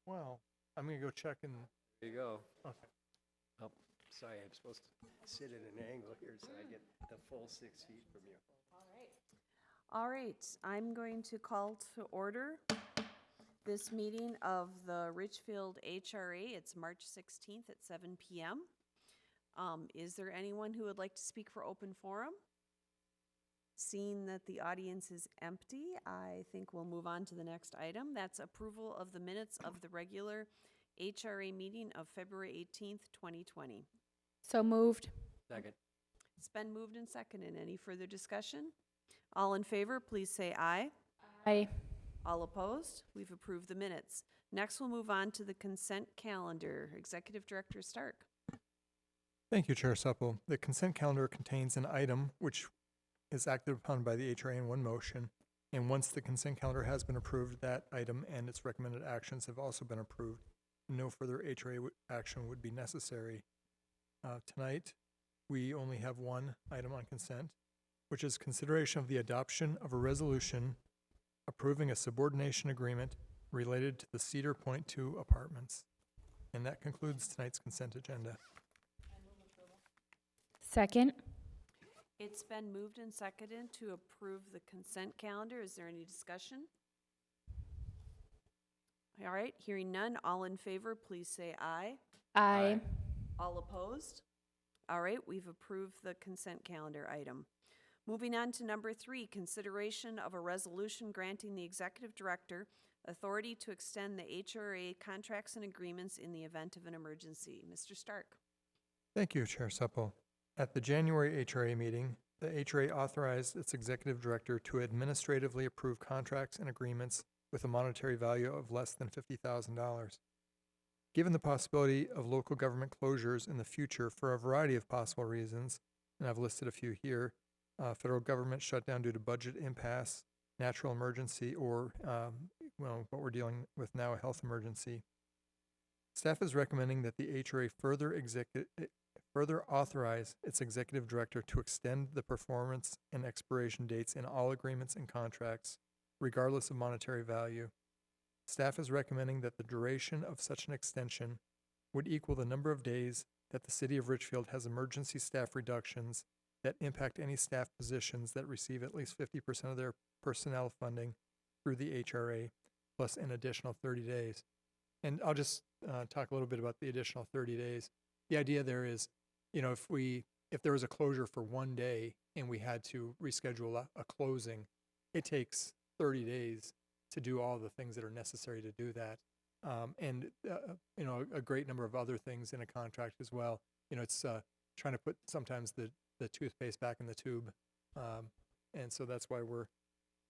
Well, I'm gonna go check and, There you go. okay. Oh, sorry, I'm supposed to sit at an angle here so I get the full 6 feet from you. All right, I'm going to call to order this meeting of the Richfield HRA. It's March 16th at 7 p.m. Is there anyone who would like to speak for open forum? Seeing that the audience is empty, I think we'll move on to the next item. That's approval of the minutes of the regular HRA meeting of February 18th, 2020. So moved. Second. It's been moved and seconded. Any further discussion? All in favor, please say aye. Aye. All opposed? We've approved the minutes. Next, we'll move on to the consent calendar. Executive Director Stark. Thank you, Chair Supple. The consent calendar contains an item which is acted upon by the HRA in one motion. And once the consent calendar has been approved, that item and its recommended actions have also been approved. No further HRA action would be necessary. Tonight, we only have one item on consent, which is consideration of the adoption of a resolution approving a subordination agreement related to the Cedar Point 2 apartments. And that concludes tonight's consent agenda. Second. It's been moved and seconded to approve the consent calendar. Is there any discussion? All right, hearing none. All in favor, please say aye. Aye. All opposed? All right, we've approved the consent calendar item. Moving on to number 3, consideration of a resolution granting the executive director authority to extend the HRA contracts and agreements in the event of an emergency. Mr. Stark. Thank you, Chair Supple. At the January HRA meeting, the HRA authorized its executive director to administratively approve contracts and agreements with a monetary value of less than $50,000. Given the possibility of local government closures in the future for a variety of possible reasons, and I've listed a few here, federal government shutdown due to budget impasse, natural emergency, or what we're dealing with now, a health emergency. Staff is recommending that the HRA further authorize its executive director to extend the performance and expiration dates in all agreements and contracts, regardless of monetary value. Staff is recommending that the duration of such an extension would equal the number of days that the City of Richfield has emergency staff reductions that impact any staff positions that receive at least 50% of their personnel funding through the HRA, plus an additional 30 days. And I'll just talk a little bit about the additional 30 days. The idea there is, if there was a closure for one day and we had to reschedule a closing, it takes 30 days to do all the things that are necessary to do that. A great number of other things in a contract as well. It's trying to put sometimes the toothpaste back in the tube. And so that's why we're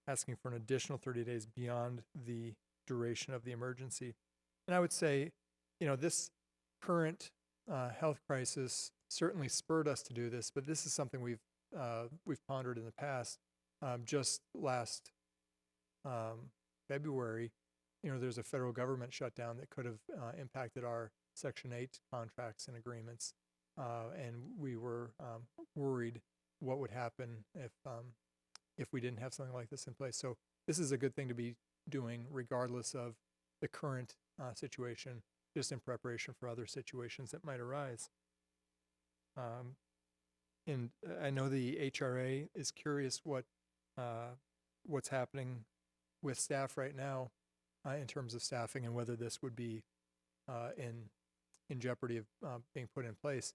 asking for an additional 30 days beyond the duration of the emergency. And I would say, this current health crisis certainly spurred us to do this, but this is something we've pondered in the past. Just last February, there's a federal government shutdown that could have impacted our Section 8 contracts and agreements, and we were worried what would happen if we didn't have something like this in place. So this is a good thing to be doing regardless of the current situation, just in preparation for other situations that might arise. And I know the HRA is curious what's happening with staff right now in terms of staffing and whether this would be in jeopardy of being put in place.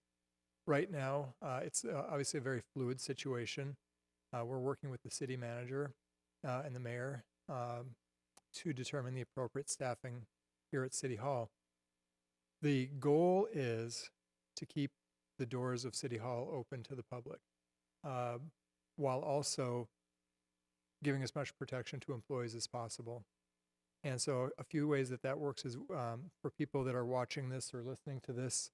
Right now, it's obviously a very fluid situation. We're working with the city manager and the mayor to determine the appropriate staffing here at City Hall. The goal is to keep the doors of City Hall open to the public, while also giving as much protection to employees as possible. And so a few ways that works is for people that are watching this or listening to this,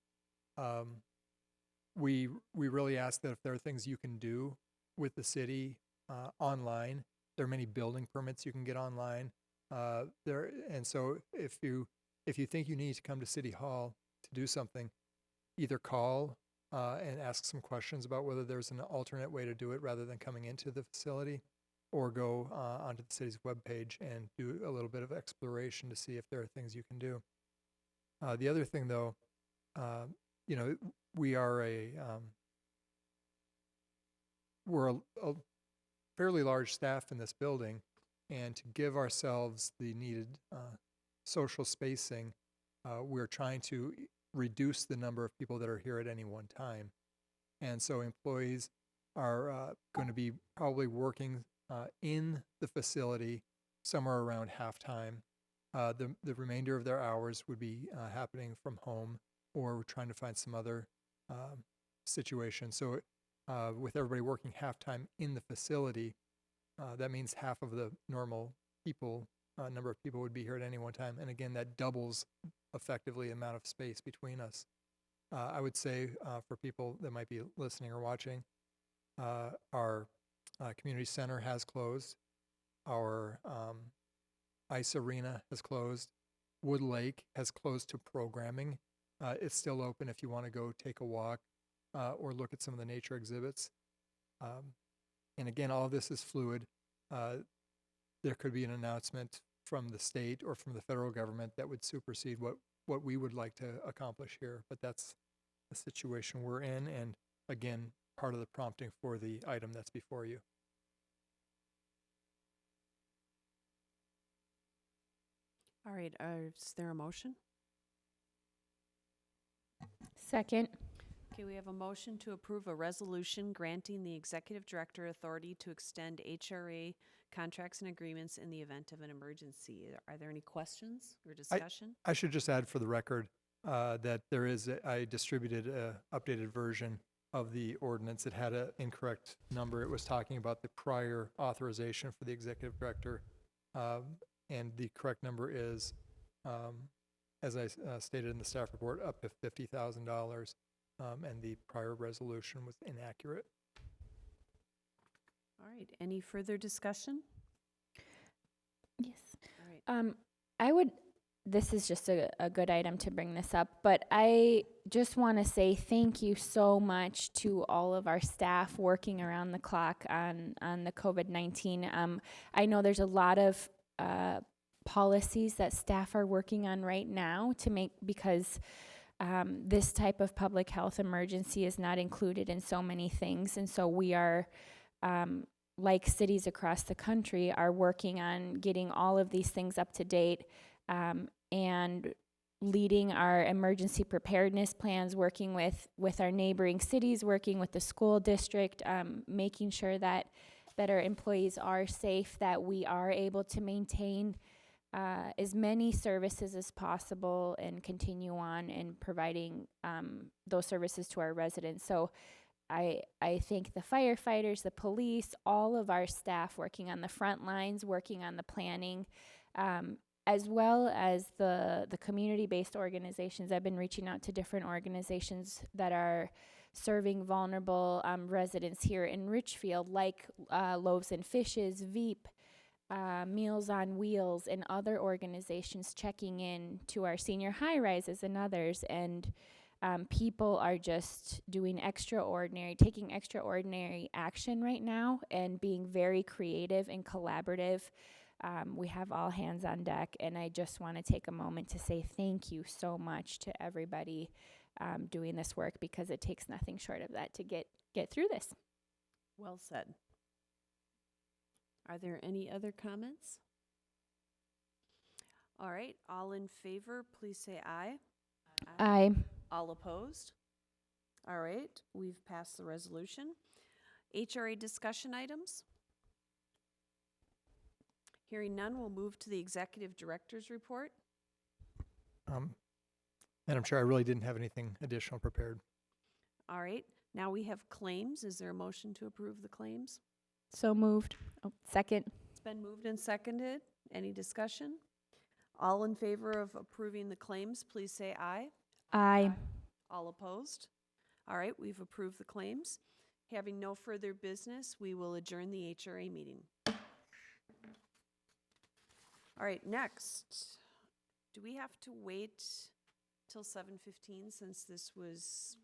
we really ask that if there are things you can do with the city online, there are many building permits you can get online. And so if you think you need to come to City Hall to do something, either call and ask some questions about whether there's an alternate way to do it rather than coming into the facility, or go onto the city's webpage and do a little bit of exploration to see if there are things you can do. The other thing, though, you know, we are we're a fairly large staff in this building, and to give ourselves the needed social spacing, we're trying to reduce the number of people that are here at any one time. And so employees are going to be probably working in the facility somewhere around halftime. The remainder of their hours would be happening from home, or we're trying to find some other situation. So with everybody working halftime in the facility, that means half of the normal people, number of people would be here at any one time. And again, that doubles effectively the amount of space between us. I would say for people that might be listening or watching, our community center has closed. Our ice arena has closed. Wood Lake has closed to programming. It's still open if you want to go take a walk or look at some of the nature exhibits. And again, all of this is fluid. There could be an announcement from the state or from the federal government that would supersede what we would like to accomplish here. But that's the situation we're in, and again, part of the prompting for the item that's before you. All right, is there a motion? Second. Okay, we have a motion to approve a resolution granting the executive director authority to extend HRA contracts and agreements in the event of an emergency. Are there any questions or discussion? I should just add for the record that there is, I distributed an updated version of the ordinance. It had an incorrect number. It was talking about the prior authorization for the executive director, and the correct number is, as I stated in the staff report, up to $50,000, and the prior resolution was inaccurate. All right, any further discussion? Yes. All right. This is just a good item to bring this up, but I just want to say thank you so much to all of our staff working around the clock on the COVID-19. I know there's a lot of policies that staff are working on right now because this type of public health emergency is not included in so many things, and so we are, like cities across the country, are working on getting all of these things up to date, and leading our emergency preparedness plans, working with our neighboring cities, working with the school district, making sure that our employees are safe, that we are able to maintain as many services as possible and continue on in providing those services to our residents. So I thank the firefighters, the police, all of our staff working on the front lines, working on the planning, as well as the community-based organizations. I've been reaching out to different organizations that are serving vulnerable residents here in Richfield, like Loaves and Fishes, Veep, Meals on Wheels, and other organizations checking in to our senior high-rises and others. And people are just taking extraordinary action right now and being very creative and collaborative. We have all hands on deck, and I just want to take a moment to say thank you so much to everybody doing this work, because it takes nothing short of that to get through this. Well said. Are there any other comments? All right, all in favor, please say aye. Aye. All opposed? All right, we've passed the resolution. HRA discussion items? Hearing none, we'll move to the executive director's report. Madam Chair, I really didn't have anything additional prepared. All right, now we have claims. Is there a motion to approve the claims? So moved. Oh, second. It's been moved and seconded. Any discussion? All in favor of approving the claims, please say aye. Aye. All opposed? All right, we've approved the claims. Having no further business, we will adjourn the HRA meeting. All right, next, do we have to wait till 7:15 since this was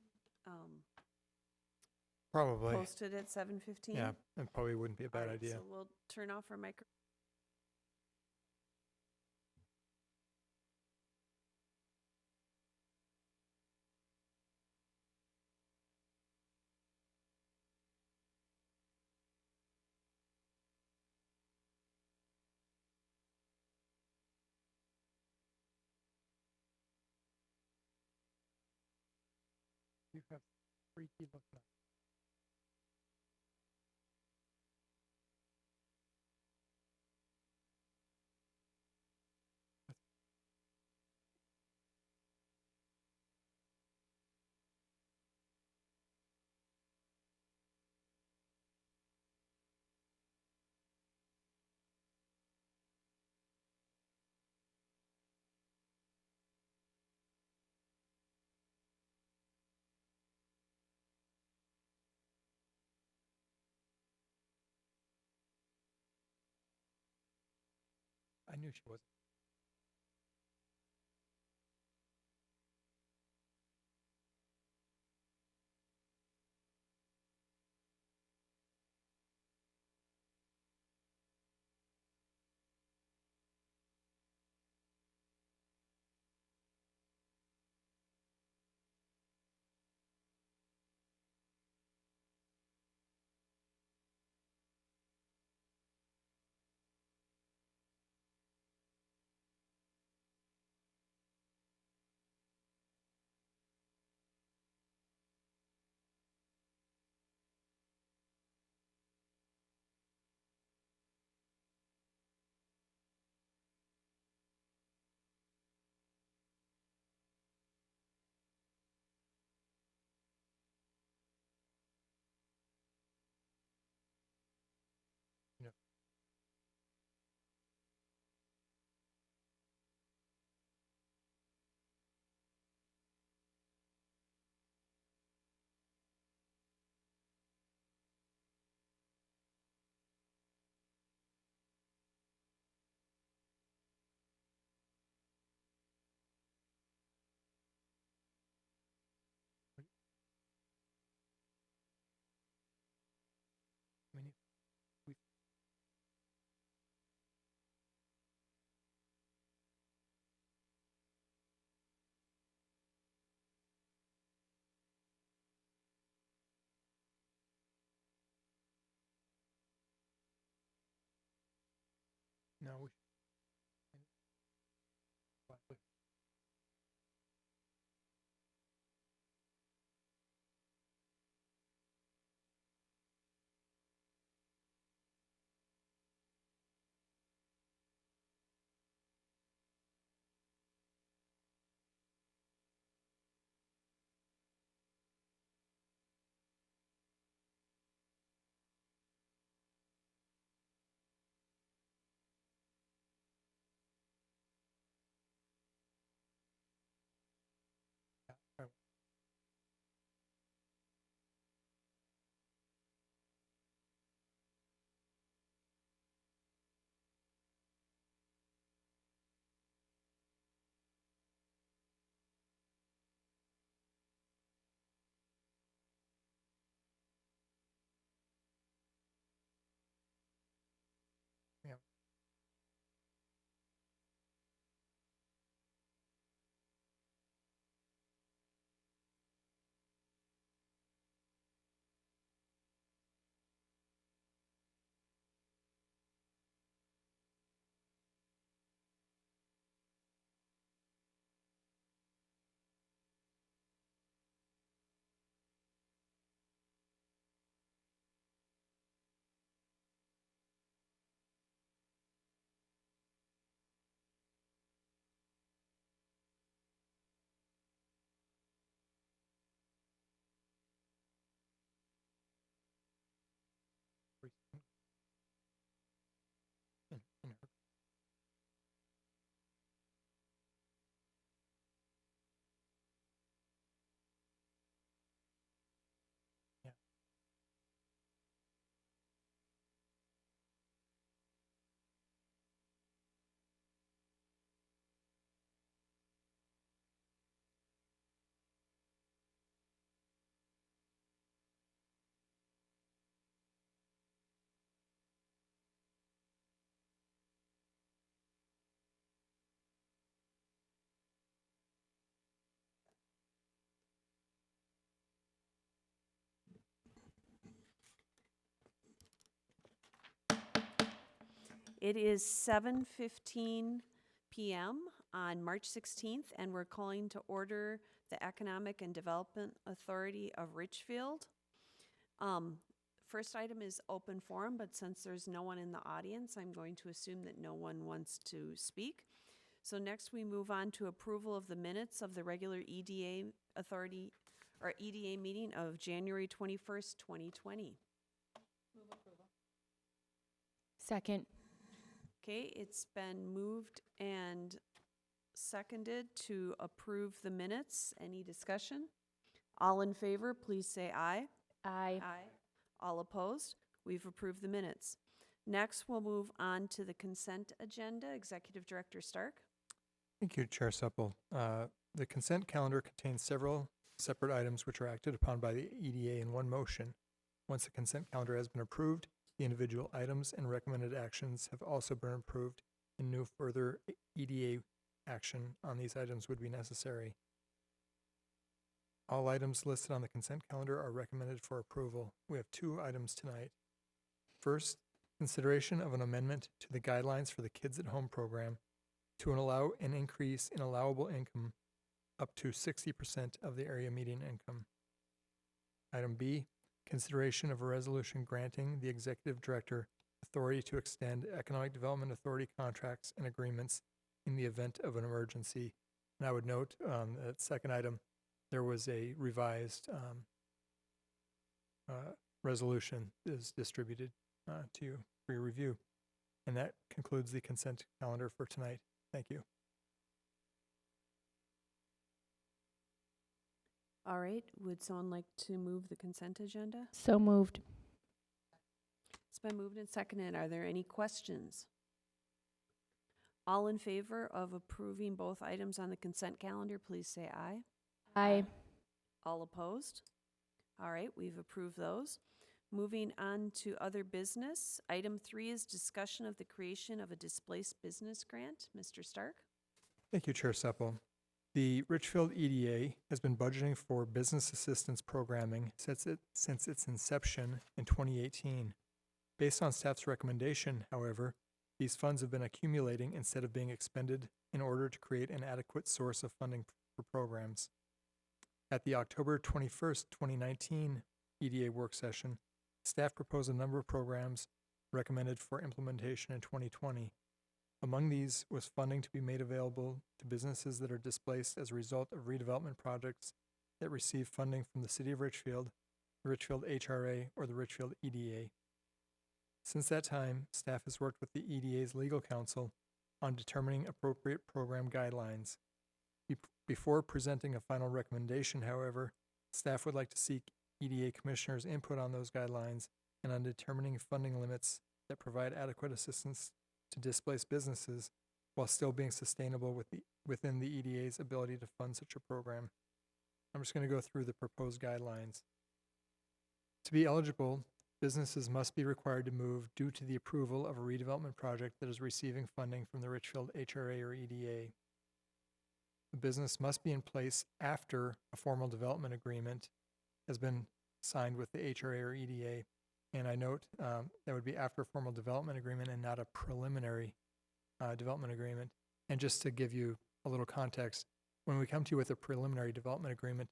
Probably. posted at 7:15? Yeah, it probably wouldn't be a bad idea. So we'll turn off our microphone. You have freaky looking. I knew she wasn't. You know, I mean, we, no, we. Yeah, yeah. Recent- in her. Yeah. It is 7:15 p.m. on March 16th, and we're calling to order the Economic and Development Authority of Richfield. First item is open forum, but since there's no one in the audience, I'm going to assume that no one wants to speak. So next we move on to approval of the minutes of the regular EDA authority or EDA meeting of January 21st, 2020. Second. Okay, it's been moved and seconded to approve the minutes. Any discussion? All in favor, please say aye. Aye. Aye. All opposed? We've approved the minutes. Next, we'll move on to the consent agenda. Executive Director Stark. Thank you, Chair Supple. The consent calendar contains several separate items which are acted upon by the EDA in one motion. Once the consent calendar has been approved, the individual items and recommended actions have also been approved, and no further EDA action on these items would be necessary. All items listed on the consent calendar are recommended for approval. We have 2 items tonight. First, consideration of an amendment to the guidelines for the Kids at Home program to allow an increase in allowable income up to 60% of the area median income. Item B, consideration of a resolution granting the Executive Director authority to extend Economic Development Authority contracts and agreements in the event of an emergency. And I would note that second item, there was a revised resolution is distributed to you for your review. And that concludes the consent calendar for tonight. Thank you. All right, would someone like to move the consent agenda? So moved. It's been moved and seconded. Are there any questions? All in favor of approving both items on the consent calendar, please say aye. Aye. All opposed? All right, we've approved those. Moving on to other business. Item 3 is discussion of the creation of a displaced business grant. Mr. Stark? Thank you, Chair Supple. The Richfield EDA has been budgeting for business assistance programming since its inception in 2018. Based on staff's recommendation, however, these funds have been accumulating instead of being expended in order to create an adequate source of funding for programs. At the October 21st, 2019 EDA work session, staff proposed a number of programs recommended for implementation in 2020. Among these was funding to be made available to businesses that are displaced as a result of redevelopment projects that receive funding from the City of Richfield, the Richfield HRA, or the Richfield EDA. Since that time, staff has worked with the EDA's legal counsel on determining appropriate program guidelines. Before presenting a final recommendation, however, staff would like to seek EDA commissioners' input on those guidelines and on determining funding limits that provide adequate assistance to displaced businesses while still being sustainable within the EDA's ability to fund such a program. I'm just going to go through the proposed guidelines. To be eligible, businesses must be required to move due to the approval of a redevelopment project that is receiving funding from the Richfield HRA or EDA. The business must be in place after a formal development agreement has been signed with the HRA or EDA. And I note that would be after a formal development agreement and not a preliminary development agreement. And just to give you a little context, when we come to you with a preliminary development agreement,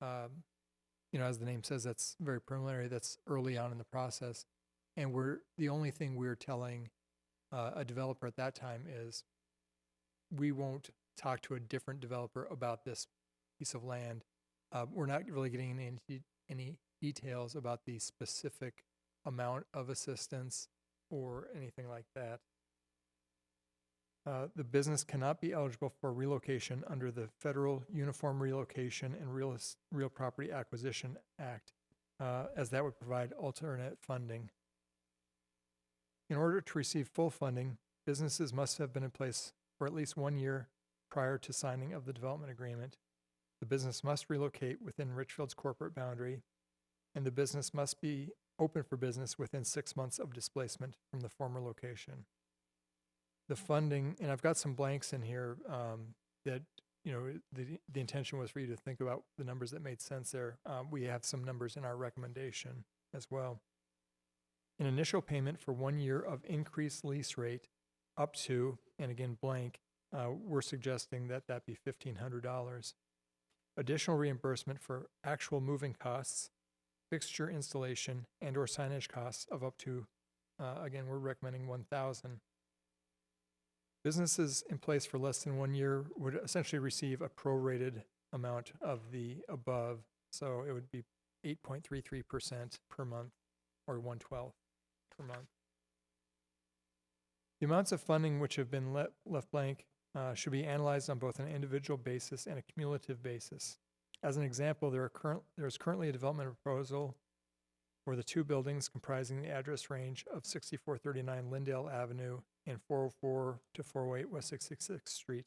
as the name says, that's very preliminary. That's early on in the process. And the only thing we're telling a developer at that time is we won't talk to a different developer about this piece of land. We're not really getting into any details about the specific amount of assistance or anything like that. The business cannot be eligible for relocation under the Federal Uniform Relocation and Real Property Acquisition Act, as that would provide alternate funding. In order to receive full funding, businesses must have been in place for at least 1 year prior to signing of the development agreement. The business must relocate within Richfield's corporate boundary, and the business must be open for business within 6 months of displacement from the former location. The funding, and I've got some blanks in here that, the intention was for you to think about the numbers that made sense there. We have some numbers in our recommendation as well. An initial payment for 1 year of increased lease rate up to, and again blank, we're suggesting that that be $1,500. Additional reimbursement for actual moving costs, fixture installation, and/or signage costs of up to, again, we're recommending $1,000. Businesses in place for less than 1 year would essentially receive a prorated amount of the above, so it would be 8.33% per month, or 1/12 per month. The amounts of funding which have been left blank should be analyzed on both an individual basis and a cumulative basis. As an example, there is currently a development proposal for the two buildings comprising the address range of 6439 Lindale Avenue and 404 to 408 West 66th Street.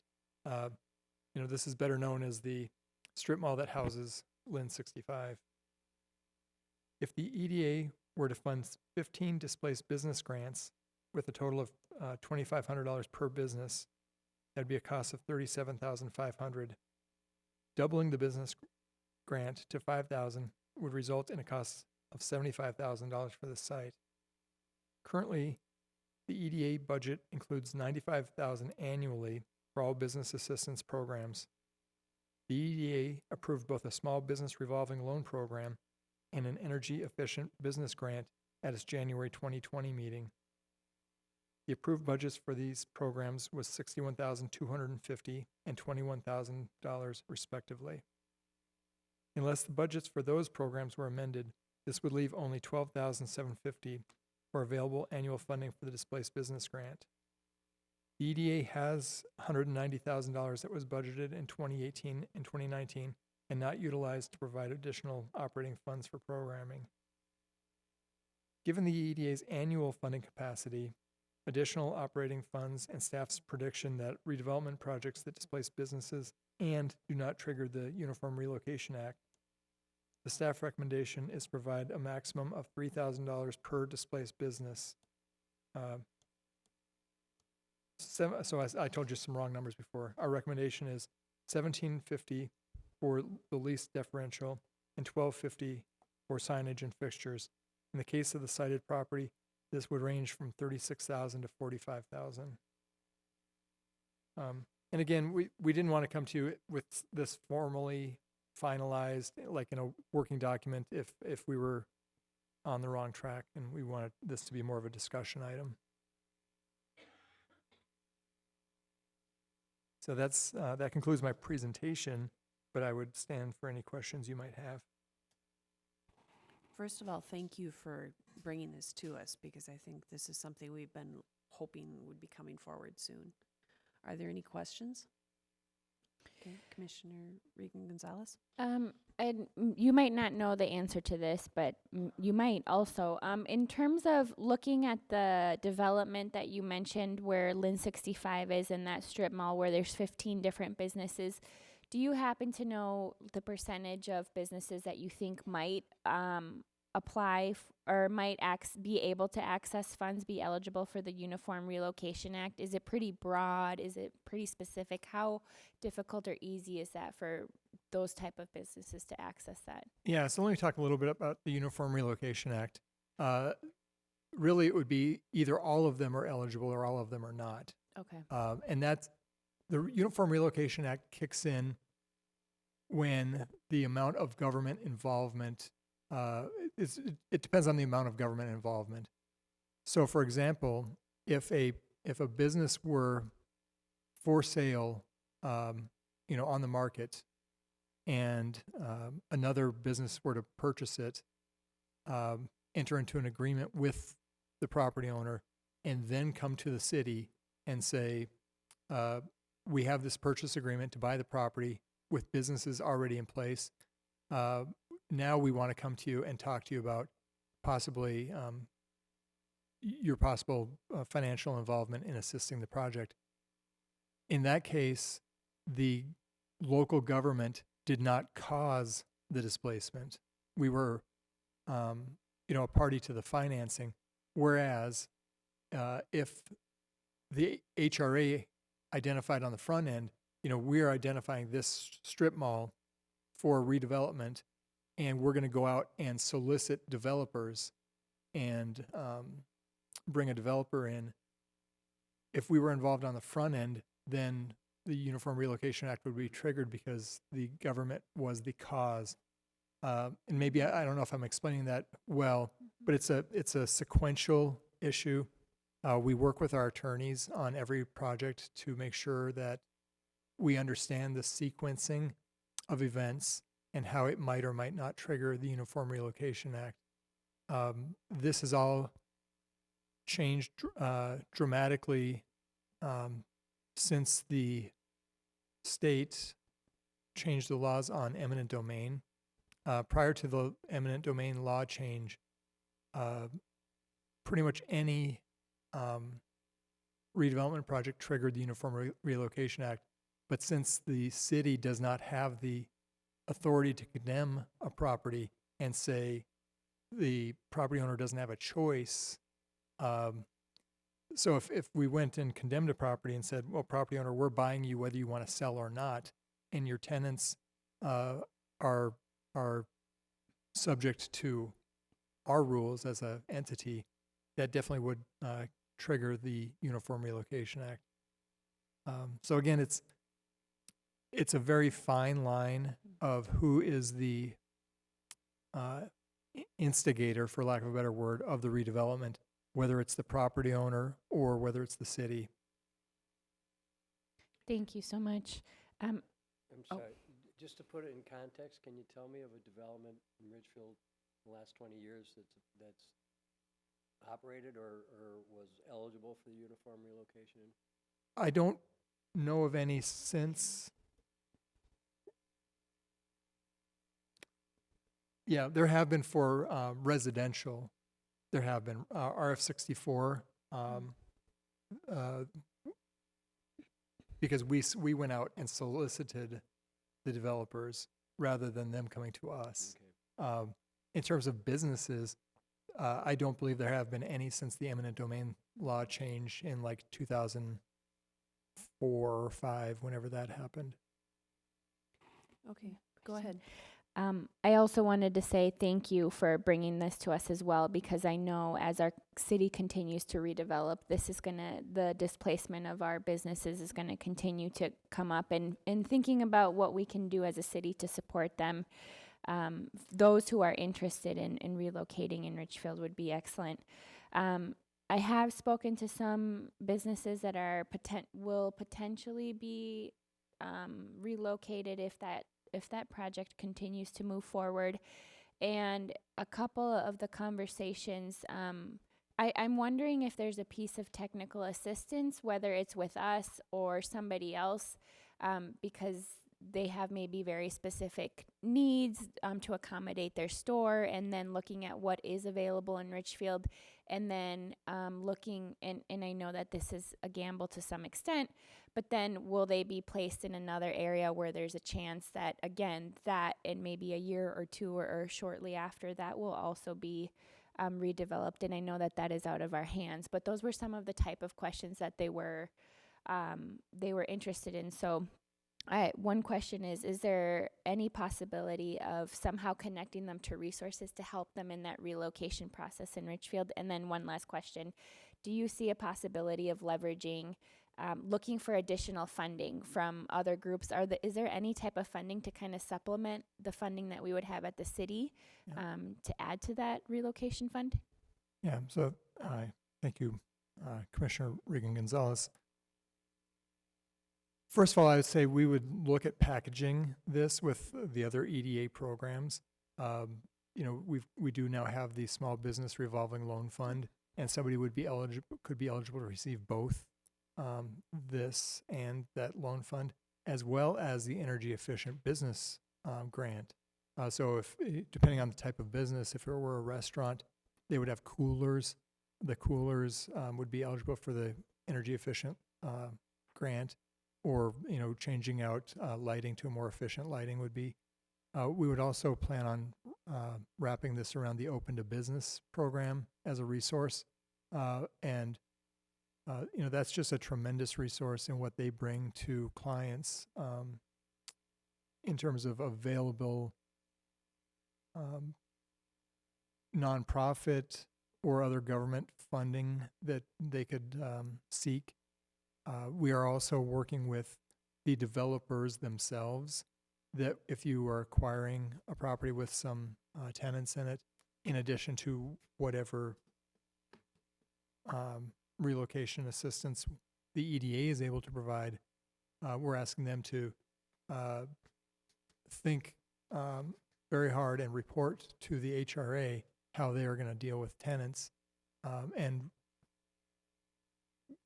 This is better known as the strip mall that houses Lynn 65. If the EDA were to fund 15 displaced business grants with a total of $2,500 per business, that'd be a cost of $37,500. Doubling the business grant to $5,000 would result in a cost of $75,000 for the site. Currently, the EDA budget includes $95,000 annually for all business assistance programs. The EDA approved both a small business revolving loan program and an energy efficient business grant at its January 2020 meeting. The approved budgets for these programs was $61,250 and $21,000 respectively. Unless the budgets for those programs were amended, this would leave only $12,750 for available annual funding for the displaced business grant. The EDA has $190,000 that was budgeted in 2018 and 2019 and not utilized to provide additional operating funds for programming. Given the EDA's annual funding capacity, additional operating funds, and staff's prediction that redevelopment projects that displace businesses and do not trigger the Uniform Relocation Act, the staff recommendation is to provide a maximum of $3,000 per displaced business. So as I told you some wrong numbers before. Our recommendation is $1,750 for the least differential and $1,250 for signage and fixtures. In the case of the cited property, this would range from $36,000 to $45,000. And again, we didn't want to come to you with this formally finalized, like in a working document, if we were on the wrong track, and we wanted this to be more of a discussion item. So that concludes my presentation, but I would stand for any questions you might have. First of all, thank you for bringing this to us, because I think this is something we've been hoping would be coming forward soon. Are there any questions? Okay, Commissioner Regan-Gonzalez? And you might not know the answer to this, but you might also. In terms of looking at the development that you mentioned where Lynn 65 is in that strip mall where there's 15 different businesses, do you happen to know the percentage of businesses that you think might apply or might be able to access funds, be eligible for the Uniform Relocation Act? Is it pretty broad? Is it pretty specific? How difficult or easy is that for those type of businesses to access that? Yeah, so let me talk a little bit about the Uniform Relocation Act. Really, it would be either all of them are eligible or all of them are not. Okay. And that's the Uniform Relocation Act kicks in when the amount of government involvement it depends on the amount of government involvement. So, for example, if a business were for sale, on the market, and another business were to purchase it, enter into an agreement with the property owner, and then come to the city and say, we have this purchase agreement to buy the property with businesses already in place. Now we want to come to you and talk to you about possibly your possible financial involvement in assisting the project. In that case, the local government did not cause the displacement. We were, a party to the financing. Whereas, if the HRA identified on the front end, we're identifying this strip mall for redevelopment, and we're going to go out and solicit developers and bring a developer in. If we were involved on the front end, then the Uniform Relocation Act would be triggered because the government was the cause. And maybe I don't know if I'm explaining that well, but it's a sequential issue. We work with our attorneys on every project to make sure that we understand the sequencing of events and how it might or might not trigger the Uniform Relocation Act. This has all changed dramatically since the state changed the laws on eminent domain. Prior to the eminent domain law change, pretty much any redevelopment project triggered the Uniform Relocation Act. But since the city does not have the authority to condemn a property and say the property owner doesn't have a choice, so if we went and condemned a property and said, well, property owner, we're buying you whether you want to sell or not, and your tenants are subject to our rules as an entity, that definitely would trigger the Uniform Relocation Act. So again, it's a very fine line of who is the instigator, for lack of a better word, of the redevelopment, whether it's the property owner or whether it's the city. Thank you so much. I'm sorry, just to put it in context, can you tell me of a development in Ridgefield in the last 20 years that's operated or was eligible for the uniform relocation? I don't know of any since. Yeah, there have been for residential. There have been RF64 because we went out and solicited the developers rather than them coming to us. Okay. In terms of businesses, I don't believe there have been any since the eminent domain law change in like 2004 or 5, whenever that happened. Okay, go ahead. I also wanted to say thank you for bringing this to us as well, because I know as our city continues to redevelop, the displacement of our businesses is going to continue to come up, and thinking about what we can do as a city to support them. Those who are interested in relocating in Richfield would be excellent. I have spoken to some businesses that will potentially be relocated if that project continues to move forward. And a couple of the conversations, I'm wondering if there's a piece of technical assistance, whether it's with us or somebody else, because they have maybe very specific needs to accommodate their store, and then looking at what is available in Richfield, and then looking, and I know that this is a gamble to some extent, but then will they be placed in another area where there's a chance that, again, that in maybe a year or two or shortly after that will also be redeveloped? And I know that that is out of our hands, but those were some of the type of questions that they were interested in. So one question is there any possibility of somehow connecting them to resources to help them in that relocation process in Richfield? And then one last question, do you see a possibility of leveraging, looking for additional funding from other groups? Is there any type of funding to kind of supplement the funding that we would have at the city, to add to that relocation fund? Yeah, so thank you, Commissioner Regan-Gonzalez. First of all, I would say we would look at packaging this with the other EDA programs. We do now have the Small Business Revolving Loan Fund, and somebody could be eligible to receive both this and that loan fund, as well as the Energy Efficient Business grant. So if, depending on the type of business, if it were a restaurant, they would have coolers. The coolers would be eligible for the Energy Efficient grant, or changing out lighting to a more efficient lighting would be. We would also plan on wrapping this around the Open to Business program as a resource, and that's just a tremendous resource in what they bring to clients in terms of available nonprofit or other government funding that they could seek. We are also working with the developers themselves, that if you are acquiring a property with some tenants in it, in addition to whatever relocation assistance the EDA is able to provide, we're asking them to think very hard and report to the HRA how they are going to deal with tenants. And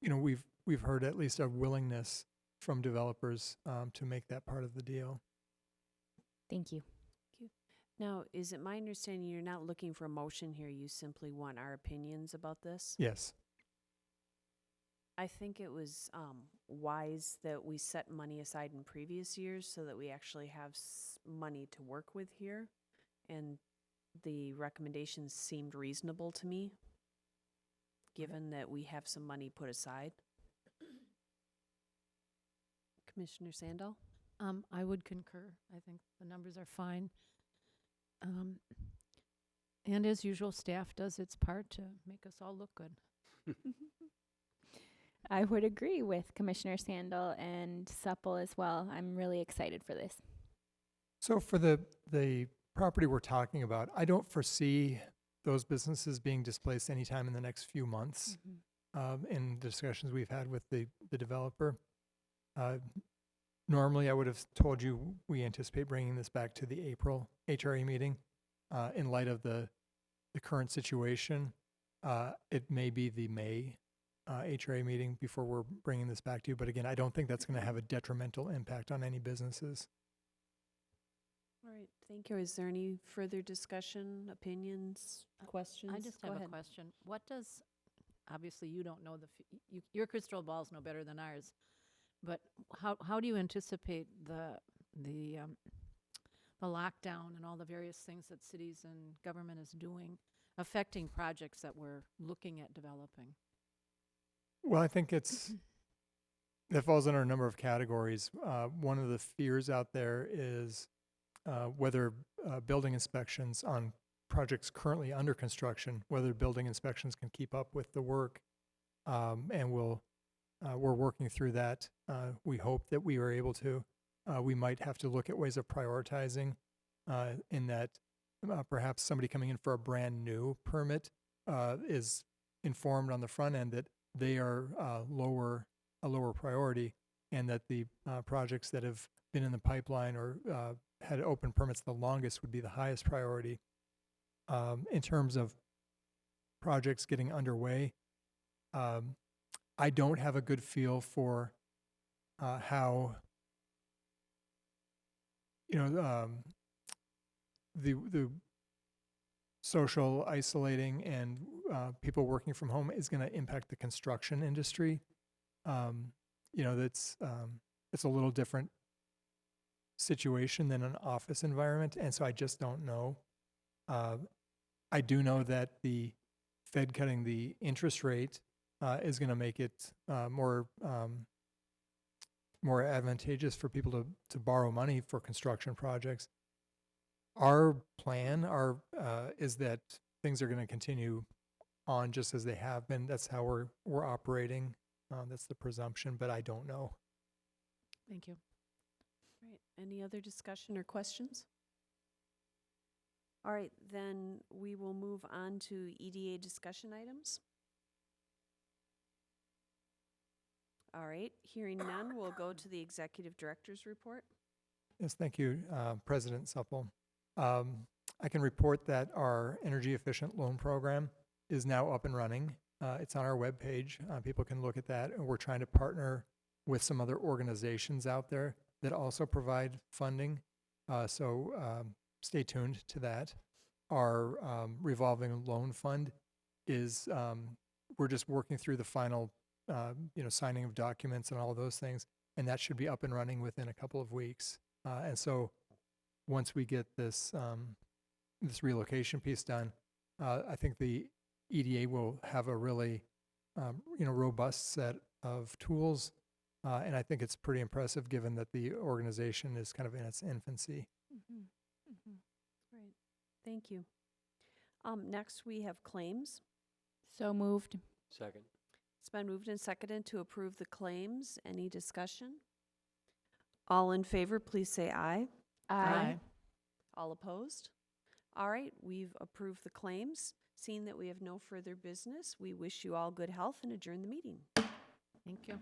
you know, we've heard at least a willingness from developers to make that part of the deal. Thank you. Now, is it my understanding you're not looking for a motion here, you simply want our opinions about this? Yes. I think it was wise that we set money aside in previous years so that we actually have money to work with here. And the recommendations seemed reasonable to me, given that we have some money put aside. Commissioner Sandal? I would concur. I think the numbers are fine. And as usual, staff does its part to make us all look good. I would agree with Commissioner Sandal and Supple as well. I'm really excited for this. So for the property we're talking about, I don't foresee those businesses being displaced anytime in the next few months. In discussions we've had with the developer. Normally, I would have told you we anticipate bringing this back to the April HRA meeting. In light of the current situation, it may be the May HRA meeting before we're bringing this back to you. But again, I don't think that's going to have a detrimental impact on any businesses. All right, thank you. Is there any further discussion, opinions, questions? I just Go have ahead. a question. What does, obviously you don't know your crystal ball's no better than ours, but how do you anticipate the lockdown and all the various things that cities and government is doing affecting projects that we're looking at developing? Well, I think that falls under a number of categories. One of the fears out there is whether building inspections on projects currently under construction, whether building inspections can keep up with the work, and we're working through that. We hope that we are able to. We might have to look at ways of prioritizing in that perhaps somebody coming in for a brand new permit is informed on the front end that they are a lower priority, and that the projects that have been in the pipeline or had open permits the longest would be the highest priority. In terms of projects getting underway, I don't have a good feel for how the social isolating and people working from home is going to impact the construction industry. That's it's a little different situation than an office environment, and so I just don't know. I do know that the Fed cutting the interest rate is going to make it more advantageous for people to borrow money for construction projects. Our plan is that things are going to continue on just as they have been. That's how we're operating. That's the presumption, but I don't know. Thank you. Right. Any other discussion or questions? All right, then we will move on to EDA discussion items. All right, hearing none, we'll go to the executive director's report. Yes, thank you, President Supple. I can report that our energy efficient loan program is now up and running. It's on our webpage. People can look at that. And we're trying to partner with some other organizations out there that also provide funding. So stay tuned to that. Our revolving loan fund is, we're just working through the final, signing of documents and all of those things. And that should be up and running within a couple of weeks. And so once we get this relocation piece done, I think the EDA will have a really, robust set of tools. And I think it's pretty impressive given that the organization is kind of in its infancy. Right, thank you. Next, we have claims. So moved. Second. It's It's been moved and seconded to approve the claims. Any discussion? All in favor, please say aye. All opposed? All right, we've approved the claims. Seeing that we have no further business, we wish you all good health and adjourn the meeting. Thank you.